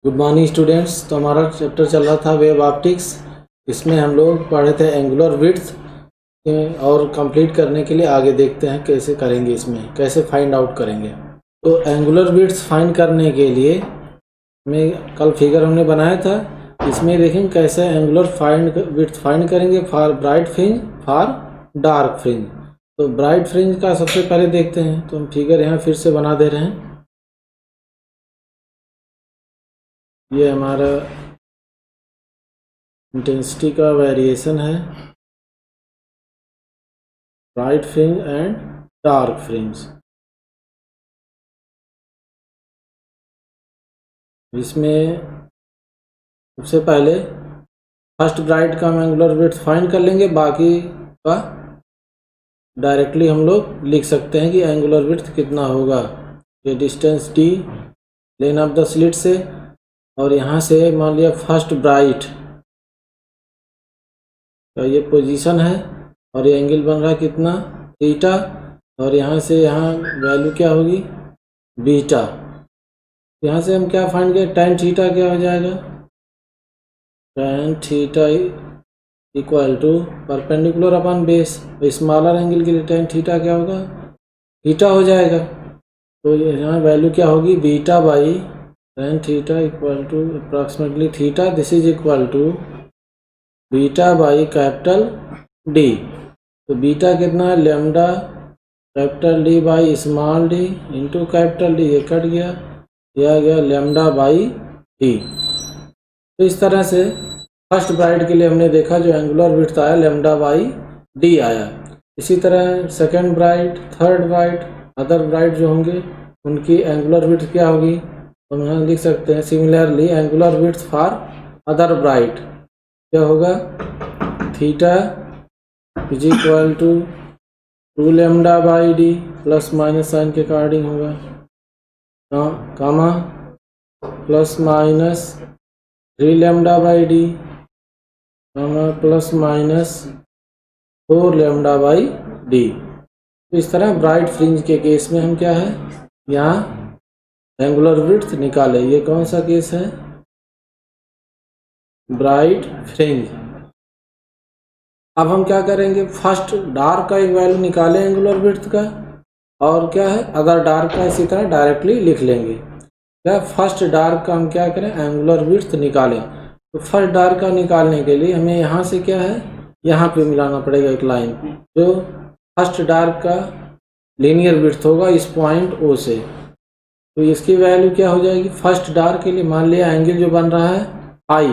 Good morning students. तो हमारा chapter चल रहा था वेब ऑप्टिक्स। इसमें हम लोग पढ़े थे एंगुलर विड्थ और कंप्लीट करने के लिए आगे देखते हैं कैसे करेंगे, इसमें कैसे फाइंड आउट करेंगे। तो एंगुलर विड्थ फाइंड करने के लिए हमें कल फिगर हमने बनाया था, इसमें देखेंगे कैसे एंगुलर विड्थ फाइंड करेंगे for bright fringe, for dark fringe. तो ब्राइट फ्रिंज का सबसे पहले देखते हैं। तो हम फिगर यहाँ फिर से बना दे रहे हैं। ये हमारा इंटेंसिटी का वेरिएशन है, bright fringe and dark fringe. इसमें सबसे पहले फर्स्ट ब्राइट का हम एंगुलर विड्थ फाइंड कर लेंगे, बाकी का डायरेक्टली हम लोग लिख सकते हैं कि एंगुलर विड्थ कितना होगा। ये distance d lane of the slit से, और यहाँ से मान लिया फर्स्ट ब्राइट का ये पोजीशन है और ये एंगल बन रहा है कितना, थीटा, और यहाँ से यहाँ वैल्यू क्या होगी, बीटा। यहाँ से हम क्या फाइंड करें, tan थीटा क्या हो जाएगा, tan theta equal to perpendicular upon base. Smaller angle के लिए tan थीटा क्या होगा, थीटा हो जाएगा। तो यहाँ वैल्यू क्या होगी, beta by tan theta equal to approximately theta, this is equal to beta by capital D. तो बीटा कितना है, lambda capital D by small d into capital D, ये कट गया, यह गया लेमडा बाई डी। तो इस तरह से फर्स्ट ब्राइट के लिए हमने देखा जो एंगुलर विड्थ आया लेमडा बाई डी आया। इसी तरह second bright, third bright, other bright जो होंगे उनकी एंगुलर विड्थ क्या होगी, हम यहाँ लिख सकते हैं similarly angular width for other bright क्या होगा, theta is equal to 2 lambda by d plus minus sign के अकॉर्डिंग होगा, comma plus minus 3 lambda by d plus minus 4 lambda by d. तो इस तरह ब्राइट फ्रिंज के केस में हम क्या है, यहाँ एंगुलर विड्थ निकाले। ये कौन सा केस है, ब्राइट फ्रिंज। अब हम क्या करेंगे, फर्स्ट डार्क का एक वैल्यू निकाले एंगुलर विड्थ का, और क्या है अदर डार्क का इसी तरह डायरेक्टली लिख लेंगे। क्या फर्स्ट डार्क का हम क्या करें, एंगुलर विड्थ निकालें। तो फर्स्ट डार्क का निकालने के लिए हमें यहाँ से क्या है, यहाँ पे मिलाना पड़ेगा एक लाइन, जो फर्स्ट डार्क का लीनियर विड्थ होगा इस पॉइंट O से। तो इसकी वैल्यू क्या हो जाएगी, फर्स्ट डार्क के लिए मान लिया एंगल जो बन रहा है फाई,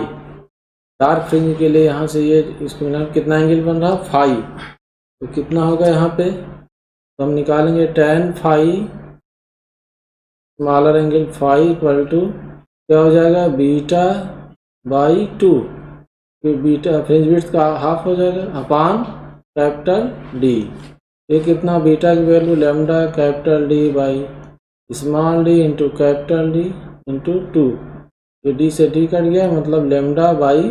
डार्क फ्रिंज के लिए यहाँ से ये इसको मिला कितना एंगल बन रहा है, फाई। तो कितना होगा यहाँ पे, तो हम निकालेंगे tan phi smaller angle phi equal to क्या हो जाएगा, बीटा बाई 2, फिर बीटा फ्रिंज विड्थ का हाफ हो जाएगा अपॉन कैपिटल डी। ये कितना, बीटा की value lambda capital D by small d into capital D into 2। ये डी से डी कट गया, मतलब लेमडा बाई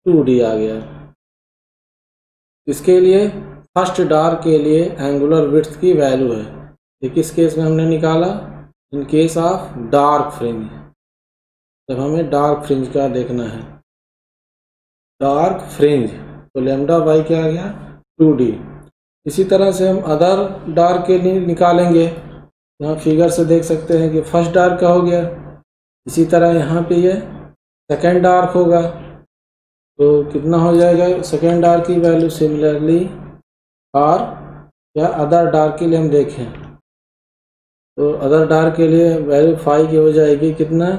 2d आ गया। इसके लिए फर्स्ट डार्क के लिए एंगुलर विड्थ की वैल्यू है। ये किस केस में हमने निकाला, in case of dark fringe. जब हमें डार्क फ्रिंज का देखना है, डार्क फ्रिंज, तो लेमडा बाई क्या आ गया, 2d। इसी तरह से हम अदर डार्क के लिए निकालेंगे। यहाँ फिगर से देख सकते हैं कि फर्स्ट डार्क का हो गया, इसी तरह यहाँ पे ये सेकेंड डार्क होगा। तो कितना हो जाएगा, सेकेंड डार्क की वैल्यू सिमिलरली और या अदर डार्क के लिए हम देखें, तो अदर डार्क के लिए वैल्यू फाई की हो जाएगी कितना,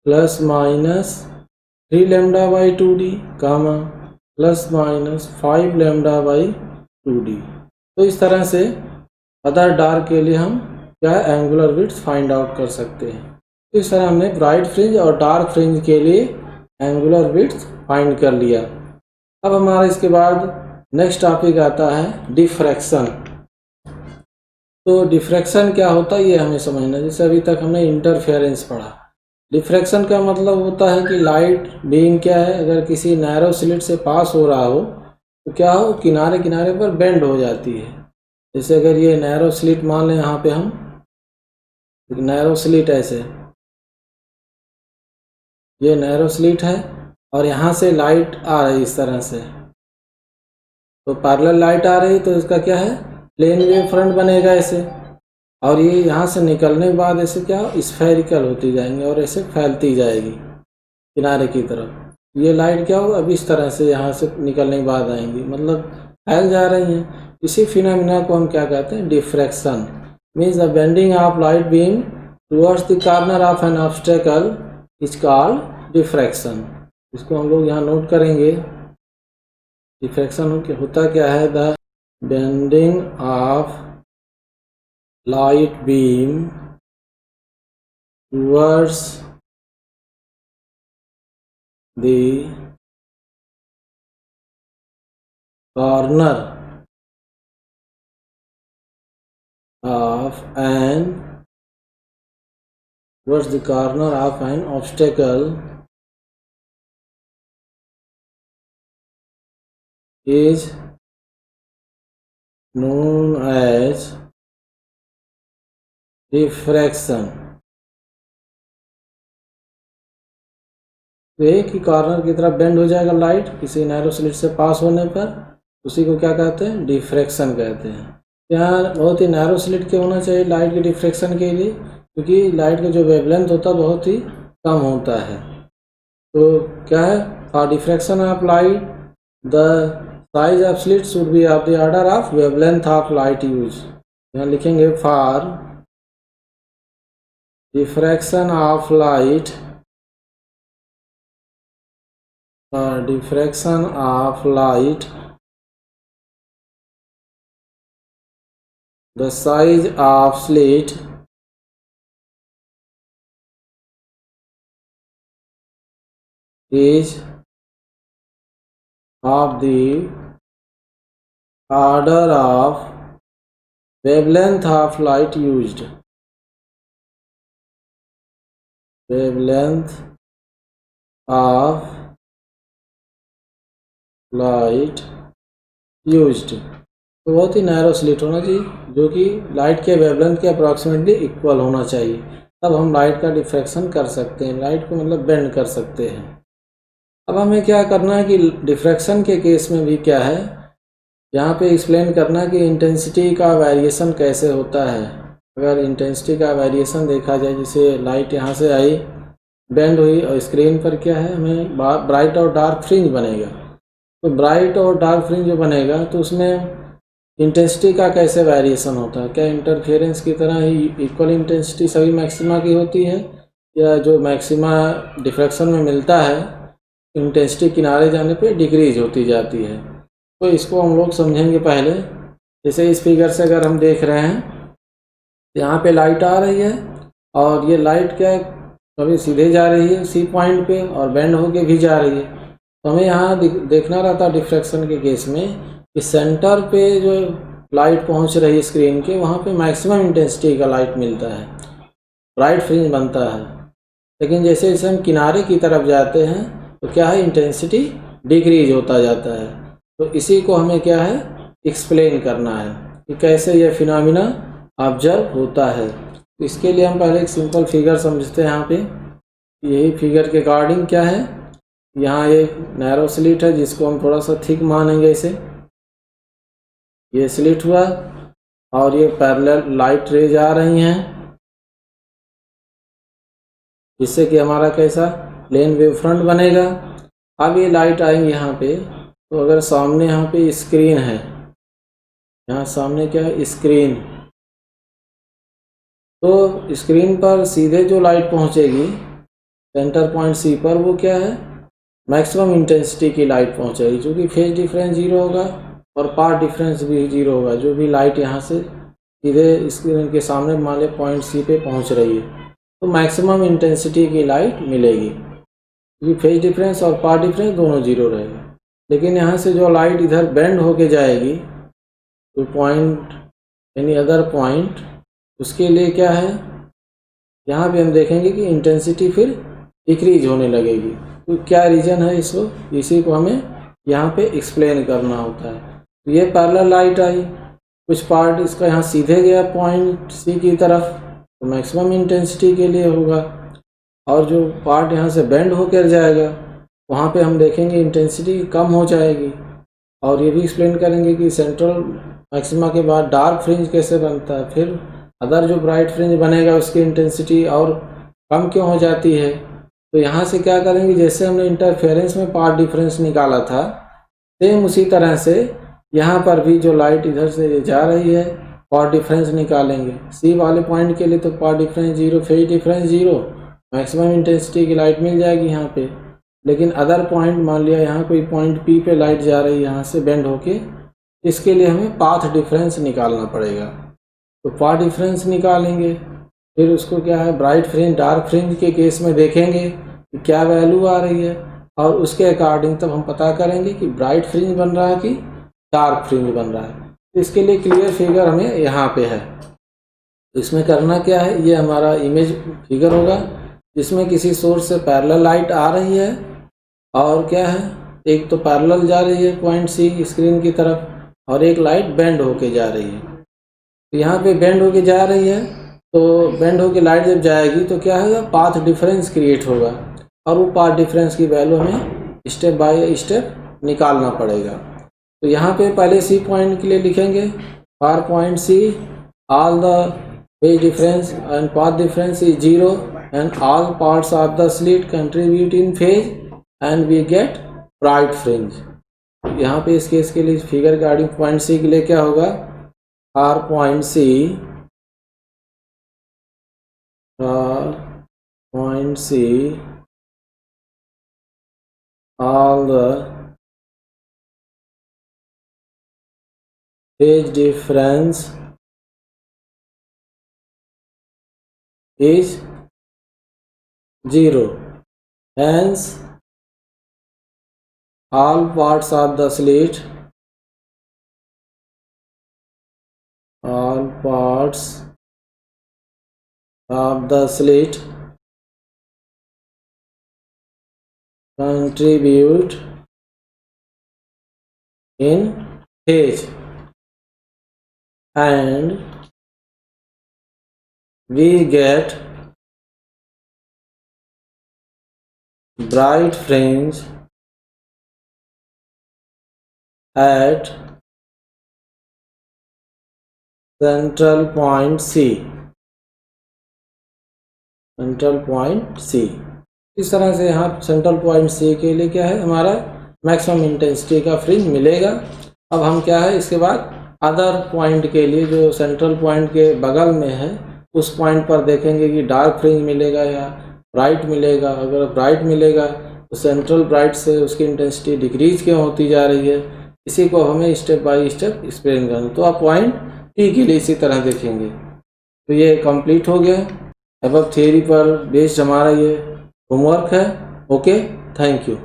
plus minus 3 lambda by 2d comma plus minus 5 lambda by 2d। तो इस तरह से अदर डार्क के लिए हम क्या एंगुलर विड्थ फाइंड आउट कर सकते हैं। इस तरह हमने ब्राइट फ्रिंज और डार्क फ्रिंज के लिए एंगुलर विड्थ फाइंड कर लिया। अब हमारा इसके बाद नेक्स्ट टॉपिक आता है डिफ्रैक्शन। तो डिफ्रैक्शन क्या होता है ये हमें समझना। जैसे अभी तक हमने इंटरफेरेंस पढ़ा, डिफ्रैक्शन का मतलब होता है कि लाइट बीम क्या है, अगर किसी नैरो स्लिट से पास हो रहा हो तो क्या हो, किनारे किनारे पर बेंड हो जाती है। जैसे अगर ये नैरो स्लिट मान लें, यहाँ पे हम एक नैरो स्लिट ऐसे ये नैरो स्लिट है और यहाँ से लाइट आ रही इस तरह से, तो पैरेलल लाइट आ रही तो इसका क्या है, प्लेन वेव फ्रंट बनेगा ऐसे, और ये यहाँ से निकलने के बाद ऐसे क्या स्फेरिकल होती जाएंगी और ऐसे फैलती जाएगी किनारे की तरफ। ये लाइट क्या होगा, अब इस तरह से यहाँ से निकलने के बाद आएंगी, मतलब फैल जा रही हैं। इसी फिनोमिना को हम क्या कहते हैं, diffraction. Means the bending of light beam towards the corner of N obstacle is called diffraction. इसको हम लोग यहाँ नोट करेंगे। डिफ्रैक्शन होता क्या है, the bending of light beam towards the corner of an obstacle is known as diffraction. तो एक ही कॉर्नर की तरफ बेंड हो जाएगा लाइट किसी नैरो स्लिट से पास होने पर, उसी को क्या कहते हैं, डिफ्रैक्शन कहते हैं। यहाँ बहुत ही नैरो स्लिट के होना चाहिए लाइट के डिफ्रैक्शन के लिए, क्योंकि लाइट का जो वेवलेंथ होता है बहुत ही कम होता है। तो क्या है, for diffraction of light the size of slit should be of the order of wavelength of light use. यहाँ लिखेंगे for diffraction of light, the size of slit is of the order of wavelength of light used, wavelength of light used। तो बहुत ही narrow slit होना चाहिए जो कि light के wavelength के अप्रॉक्सीमेटली इक्वल होना चाहिए, तब हम लाइट का डिफ्रैक्शन कर सकते हैं, लाइट को मतलब बेंड कर सकते हैं। अब हमें क्या करना है कि डिफ्रैक्शन के केस में भी क्या है, यहाँ पे एक्सप्लेन करना है कि इंटेंसिटी का वेरिएशन कैसे होता है। अगर इंटेंसिटी का वेरिएशन देखा जाए, जैसे लाइट यहाँ से आई, बेंड हुई और स्क्रीन पर क्या है, हमें ब्राइट और डार्क फ्रिंज बनेगा। तो ब्राइट और डार्क फ्रिंज जो बनेगा तो उसमें इंटेंसिटी का कैसे वेरिएशन होता है, क्या इंटरफेरेंस की तरह ही इक्वल इंटेंसिटी सभी मैक्सिमा की होती है, या जो मैक्सिमा डिफ्रैक्शन में मिलता है इंटेंसिटी किनारे जाने पे डिक्रीज होती जाती है। तो इसको हम लोग समझेंगे पहले। जैसे इस फिगर से अगर हम देख रहे हैं, यहाँ पे लाइट आ रही है और ये लाइट क्या कभी सीधे जा रही है सी पॉइंट पे और बेंड होके भी जा रही है। तो हमें यहाँ देखना रहता है डिफ्रैक्शन के केस में कि सेंटर पे जो लाइट पहुँच रही है स्क्रीन के, वहाँ पे मैक्सिमम इंटेंसिटी का लाइट मिलता है, ब्राइट फ्रिंज बनता है। लेकिन जैसे जैसे हम किनारे की तरफ जाते हैं तो क्या है, इंटेंसिटी डिक्रीज होता जाता है। तो इसी को हमें क्या है, एक्सप्लेन करना है कि कैसे ये फिनोमिना ऑब्जर्व होता है। इसके लिए हम पहले एक सिंपल फिगर समझते हैं। यहाँ पे यही फिगर के अकॉर्डिंग क्या है, यहाँ एक नैरो स्लिट है जिसको हम थोड़ा सा थिक मानेंगे इसे, ये स्लिट हुआ और ये पैरेलल लाइट रेज आ रही हैं, जिससे कि हमारा कैसा प्लेन वेव फ्रंट बनेगा। अब ये लाइट आएंगे यहाँ पे, तो अगर सामने यहाँ पे स्क्रीन है, यहाँ सामने क्या है स्क्रीन, तो स्क्रीन पर सीधे जो लाइट पहुँचेगी सेंटर पॉइंट सी पर, वो क्या है मैक्सिमम इंटेंसिटी की लाइट पहुँचेगी, क्योंकि फेज डिफरेंस जीरो होगा और पाथ डिफरेंस भी जीरो होगा। जो भी लाइट यहाँ से सीधे स्क्रीन के सामने मान लो पॉइंट सी पे पहुँच रही है, तो मैक्सिमम इंटेंसिटी की लाइट मिलेगी, क्योंकि फेज डिफरेंस और पाथ डिफरेंस दोनों जीरो रहेगा। लेकिन यहाँ से जो लाइट इधर बेंड होके जाएगी तो पॉइंट एनी अदर पॉइंट, उसके लिए क्या है, यहाँ पे हम देखेंगे कि इंटेंसिटी फिर डिक्रीज होने लगेगी। तो क्या रीज़न है इसको, इसी को हमें यहाँ पे एक्सप्लेन करना होता है। तो ये पैरेलल लाइट आई, कुछ पार्ट इसका यहाँ सीधे गया पॉइंट सी की तरफ, तो मैक्सिमम इंटेंसिटी के लिए होगा। और जो पार्ट यहाँ से बेंड होकर जाएगा वहाँ पे हम देखेंगे इंटेंसिटी कम हो जाएगी। और ये भी एक्सप्लेन करेंगे कि सेंट्रल मैक्सिमा के बाद डार्क फ्रिंज कैसे बनता है, फिर अदर जो ब्राइट फ्रिंज बनेगा उसकी इंटेंसिटी और कम क्यों हो जाती है। तो यहाँ से क्या करेंगे, जैसे हमने इंटरफेरेंस में पार्ट डिफरेंस निकाला था सेम उसी तरह से यहाँ पर भी जो लाइट इधर से जा रही है पार्ट डिफरेंस निकालेंगे। सी वाले पॉइंट के लिए तो path difference 0, phase difference 0, maximum intensity की लाइट मिल जाएगी यहाँ पे। लेकिन अदर पॉइंट, मान लिया यहाँ कोई पॉइंट पी पे लाइट जा रही है यहाँ से बेंड होके, इसके लिए हमें पाथ डिफरेंस निकालना पड़ेगा। तो पाथ डिफरेंस निकालेंगे, फिर उसको क्या है ब्राइट फ्रिंज डार्क फ्रिंज के केस में देखेंगे कि क्या वैल्यू आ रही है, और उसके अकॉर्डिंग तब हम पता करेंगे कि ब्राइट फ्रिंज बन रहा है कि डार्क फ्रिंज बन रहा है। तो इसके लिए क्लियर फिगर हमें यहाँ पे है। तो इसमें करना क्या है, ये हमारा इमेज फिगर होगा जिसमें किसी सोर्स से पैरेलल लाइट आ रही है और क्या है, एक तो पैरेलल जा रही है पॉइंट सी स्क्रीन की तरफ, और एक लाइट बेंड होके जा रही है। तो यहाँ पे बेंड होके जा रही है, तो बेंड होके लाइट जब जाएगी तो क्या होगा, पाथ डिफरेंस क्रिएट होगा, और वो पाथ डिफरेंस की वैल्यू हमें स्टेप बाय स्टेप निकालना पड़ेगा। तो यहाँ पे पहले सी पॉइंट के लिए लिखेंगे for point C all the phase difference and path difference is 0 and all parts of the slit contribute in phase and we get bright fringe। यहाँ पे इस केस के लिए फिगर गाड़ी पॉइंट सी के लिए क्या होगा, or point C all the phase difference is 0, hence all parts of the slit contribute in phase and we get bright fringe at central point C। इस तरह से यहाँ सेंट्रल पॉइंट सी के लिए क्या है, हमारा मैक्सिमम इंटेंसिटी का फ्रिंज मिलेगा। अब हम क्या है इसके बाद अदर पॉइंट के लिए जो सेंट्रल पॉइंट के बगल में है उस पॉइंट पर देखेंगे कि डार्क फ्रिंज मिलेगा या ब्राइट मिलेगा। अगर ब्राइट मिलेगा तो सेंट्रल ब्राइट से उसकी इंटेंसिटी डिक्रीज क्यों होती जा रही है, इसी को हमें स्टेप बाय स्टेप एक्सप्लेन करना। तो आप पॉइंट टी के लिए इसी तरह देखेंगे। तो ये कंप्लीट हो गया। अब थियरी पर बेस्ड हमारा ये होमवर्क है। Okay, thank you.